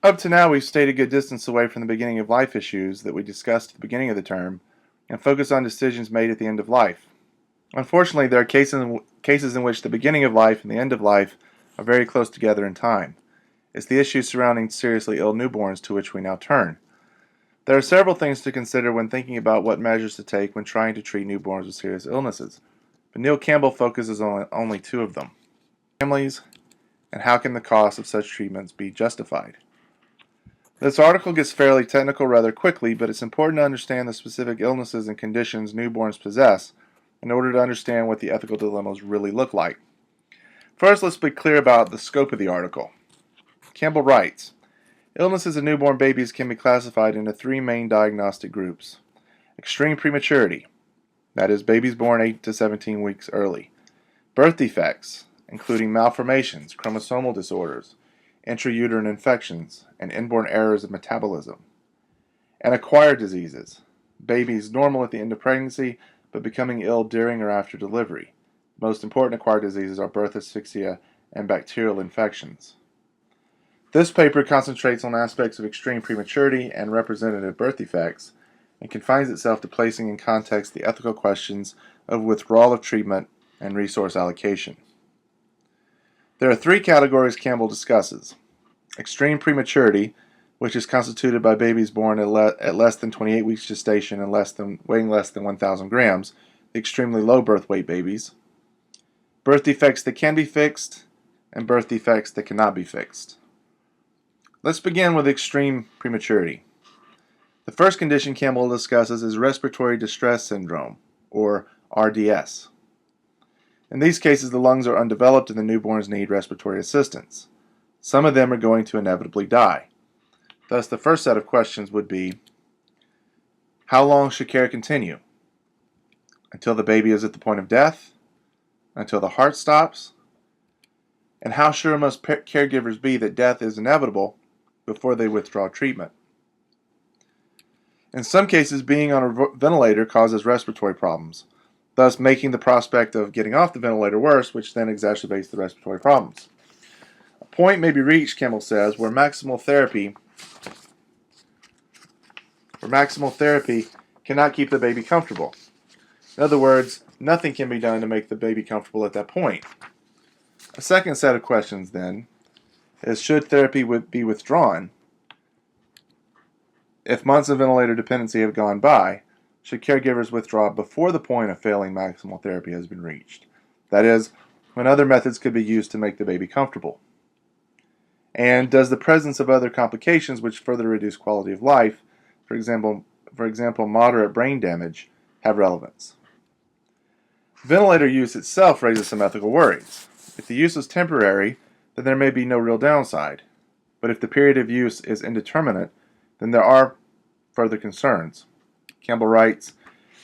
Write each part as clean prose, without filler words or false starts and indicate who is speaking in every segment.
Speaker 1: Up to now, we've stayed a good distance away from the beginning of life issues that we discussed at the beginning of the term and focused on decisions made at the end of life. Unfortunately, there are cases in which the beginning of life and the end of life are very close together in time. It's the issues surrounding seriously ill newborns to which we now turn. There are several things to consider when thinking about what measures to take when trying to treat newborns with serious illnesses, but Neil Campbell focuses on only two of them: families and how can the cost of such treatments be justified. This article gets fairly technical rather quickly, but it's important to understand the specific illnesses and conditions newborns possess in order to understand what the ethical dilemmas really look like. First, let's be clear about the scope of the article. Campbell writes, illnesses in newborn babies can be classified into three main diagnostic groups. Extreme prematurity, that is, babies born 8 to 17 weeks early. Birth defects, including malformations, chromosomal disorders, intrauterine infections, and inborn errors of metabolism. And acquired diseases, babies normal at the end of pregnancy but becoming ill during or after delivery. Most important acquired diseases are birth asphyxia and bacterial infections. This paper concentrates on aspects of extreme prematurity and representative birth defects and confines itself to placing in context the ethical questions of withdrawal of treatment and resource allocation. There are three categories Campbell discusses: extreme prematurity, which is constituted by babies born at less than 28 weeks gestation and weighing less than 1,000 grams, the extremely low birth weight babies; birth defects that can be fixed; and birth defects that cannot be fixed. Let's begin with extreme prematurity. The first condition Campbell discusses is respiratory distress syndrome, or RDS. In these cases, the lungs are undeveloped and the newborns need respiratory assistance. Some of them are going to inevitably die. Thus, the first set of questions would be, how long should care continue? Until the baby is at the point of death? Until the heart stops? And how sure must caregivers be that death is inevitable before they withdraw treatment? In some cases, being on a ventilator causes respiratory problems, thus making the prospect of getting off the ventilator worse, which then exacerbates the respiratory problems. A point may be reached, Campbell says, where maximal therapy cannot keep the baby comfortable. In other words, nothing can be done to make the baby comfortable at that point. A second set of questions, then, is should therapy be withdrawn? If months of ventilator dependency have gone by, should caregivers withdraw before the point of failing maximal therapy has been reached? That is, when other methods could be used to make the baby comfortable. And does the presence of other complications which further reduce quality of life, for example moderate brain damage, have relevance? Ventilator use itself raises some ethical worries. If the use is temporary, then there may be no real downside. But if the period of use is indeterminate, then there are further concerns. Campbell writes,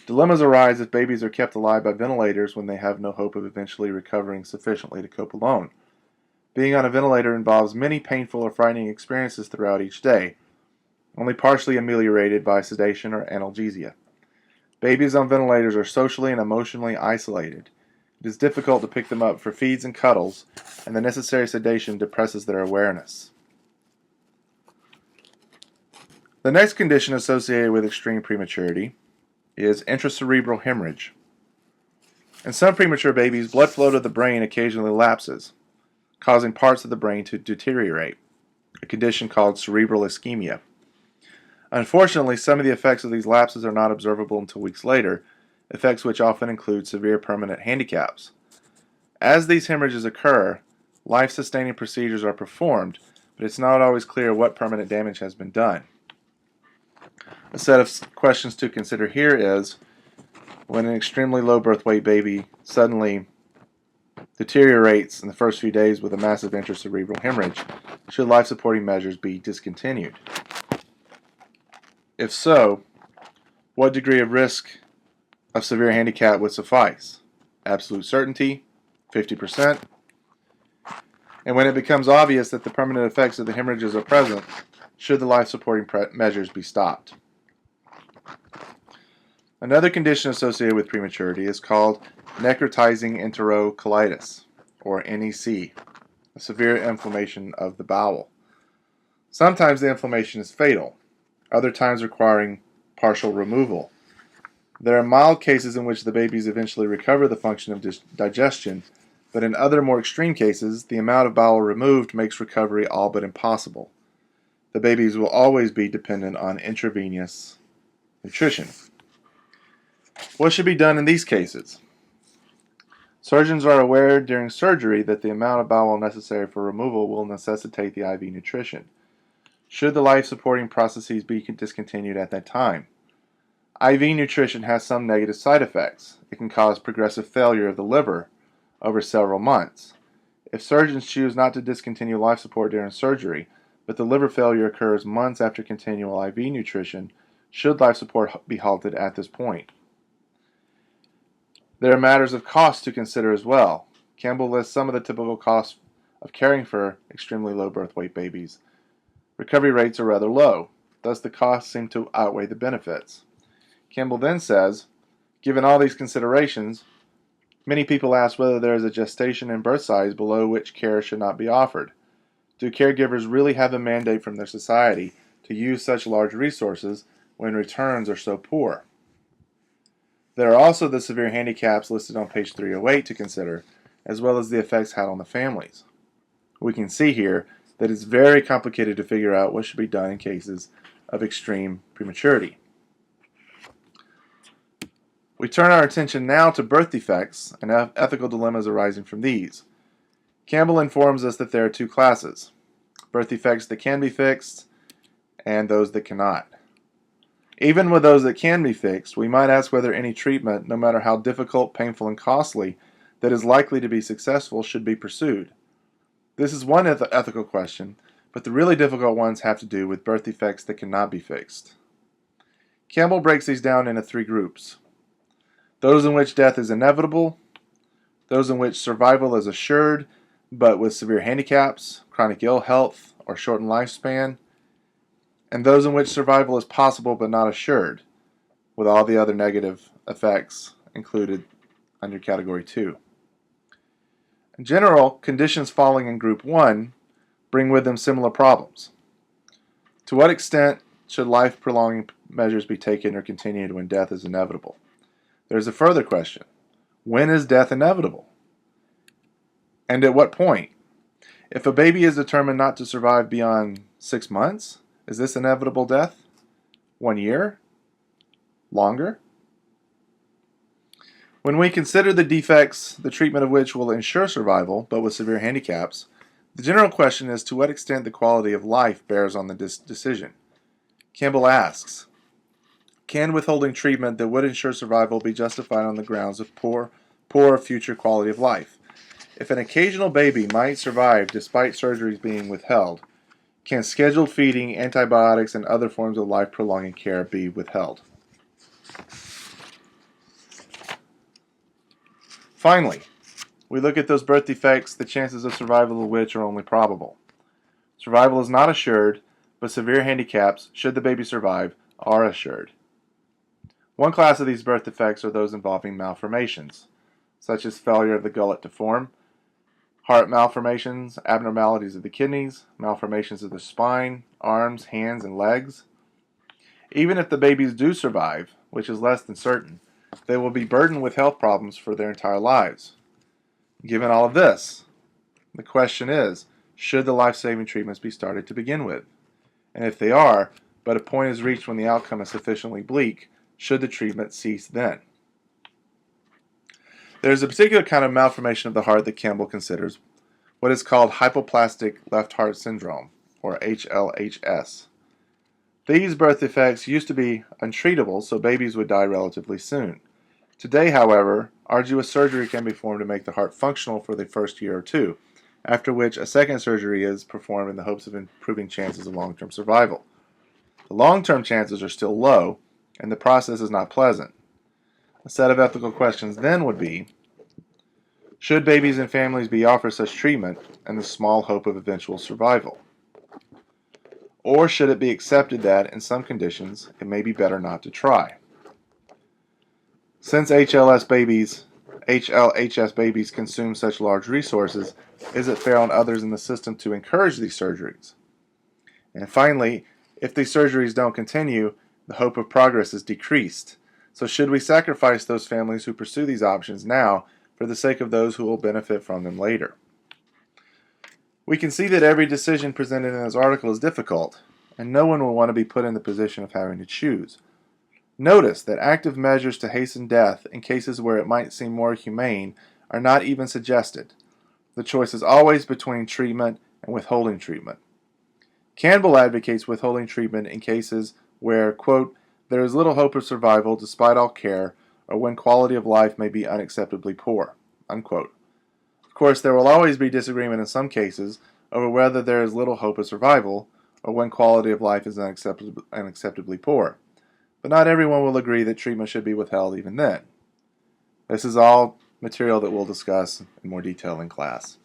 Speaker 1: dilemmas arise if babies are kept alive by ventilators when they have no hope of eventually recovering sufficiently to cope alone. Being on a ventilator involves many painful or frightening experiences throughout each day, only partially ameliorated by sedation or analgesia. Babies on ventilators are socially and emotionally isolated. It is difficult to pick them up for feeds and cuddles, and the necessary sedation depresses their awareness. The next condition associated with extreme prematurity is intracerebral hemorrhage. In some premature babies, blood flow to the brain occasionally lapses, causing parts of the brain to deteriorate, a condition called cerebral ischemia. Unfortunately, some of the effects of these lapses are not observable until weeks later, effects which often include severe permanent handicaps. As these hemorrhages occur, life-sustaining procedures are performed, but it's not always clear what permanent damage has been done. A set of questions to consider here is, when an extremely low birth weight baby suddenly deteriorates in the first few days with a massive intracerebral hemorrhage, should life-supporting measures be discontinued? If so, what degree of risk of severe handicap would suffice? Absolute certainty, 50%. And when it becomes obvious that the permanent effects of the hemorrhages are present, should the life-supporting measures be stopped? Another condition associated with prematurity is called necrotizing enterocolitis, or NEC, a severe inflammation of the bowel. Sometimes the inflammation is fatal, other times requiring partial removal. There are mild cases in which the babies eventually recover the function of digestion, but in other more extreme cases, the amount of bowel removed makes recovery all but impossible. The babies will always be dependent on intravenous nutrition. What should be done in these cases? Surgeons are aware during surgery that the amount of bowel necessary for removal will necessitate the IV nutrition. Should the life-supporting processes be discontinued at that time? IV nutrition has some negative side effects. It can cause progressive failure of the liver over several months. If surgeons choose not to discontinue life support during surgery, but the liver failure occurs months after continual IV nutrition, should life support be halted at this point? There are matters of cost to consider as well. Campbell lists some of the typical costs of caring for extremely low birth weight babies. Recovery rates are rather low, thus the costs seem to outweigh the benefits. Campbell then says, given all these considerations, many people ask whether there is a gestation and birth size below which care should not be offered. Do caregivers really have a mandate from their society to use such large resources when returns are so poor? There are also the severe handicaps listed on page 308 to consider, as well as the effects had on the families. We can see here that it's very complicated to figure out what should be done in cases of extreme prematurity. We turn our attention now to birth defects and ethical dilemmas arising from these. Campbell informs us that there are two classes: birth defects that can be fixed and those that cannot. Even with those that can be fixed, we might ask whether any treatment, no matter how difficult, painful, and costly, that is likely to be successful should be pursued. This is one ethical question, but the really difficult ones have to do with birth defects that cannot be fixed. Campbell breaks these down into three groups: those in which death is inevitable, those in which survival is assured but with severe handicaps, chronic ill health, or shortened lifespan, and those in which survival is possible but not assured, with all the other negative effects included under Category 2. In general, conditions falling in Group 1 bring with them similar problems. To what extent should life-prolonging measures be taken or continued when death is inevitable? There's a further question. When is death inevitable? And at what point? If a baby is determined not to survive beyond 6 months, is this inevitable death? 1 year? Longer? When we consider the defects, the treatment of which will ensure survival, but with severe handicaps, the general question is to what extent the quality of life bears on the decision. Campbell asks, can withholding treatment that would ensure survival be justified on the grounds of poor future quality of life? If an occasional baby might survive despite surgeries being withheld, can scheduled feeding, antibiotics, and other forms of life-prolonging care be withheld? Finally, we look at those birth defects, the chances of survival of which are only probable. Survival is not assured, but severe handicaps, should the baby survive, are assured. One class of these birth defects are those involving malformations, such as failure of the gullet to form, heart malformations, abnormalities of the kidneys, malformations of the spine, arms, hands, and legs. Even if the babies do survive, which is less than certain, they will be burdened with health problems for their entire lives. Given all of this, the question is, should the life-saving treatments be started to begin with? And if they are, but a point is reached when the outcome is sufficiently bleak, should the treatment cease then? There is a particular kind of malformation of the heart that Campbell considers, what is called hypoplastic left heart syndrome, or HLHS. These birth defects used to be untreatable, so babies would die relatively soon. Today, however, arduous surgery can be performed to make the heart functional for the first year or two, after which a second surgery is performed in the hopes of improving chances of long-term survival. The long-term chances are still low, and the process is not pleasant. A set of ethical questions then would be, should babies and families be offered such treatment and the small hope of eventual survival? Or should it be accepted that, in some conditions, it may be better not to try? Since HLHS babies consume such large resources, is it fair on others in the system to encourage these surgeries? And finally, if these surgeries don't continue, the hope of progress is decreased. So should we sacrifice those families who pursue these options now for the sake of those who will benefit from them later? We can see that every decision presented in this article is difficult, and no one will want to be put in the position of having to choose. Notice that active measures to hasten death in cases where it might seem more humane are not even suggested. The choice is always between treatment and withholding treatment. Campbell advocates withholding treatment in cases where, quote, there is little hope of survival despite all care, or when quality of life may be unacceptably poor, unquote. Of course, there will always be disagreement in some cases over whether there is little hope of survival, or when quality of life is unacceptably poor. But not everyone will agree that treatment should be withheld even then. This is all material that we'll discuss in more detail in class.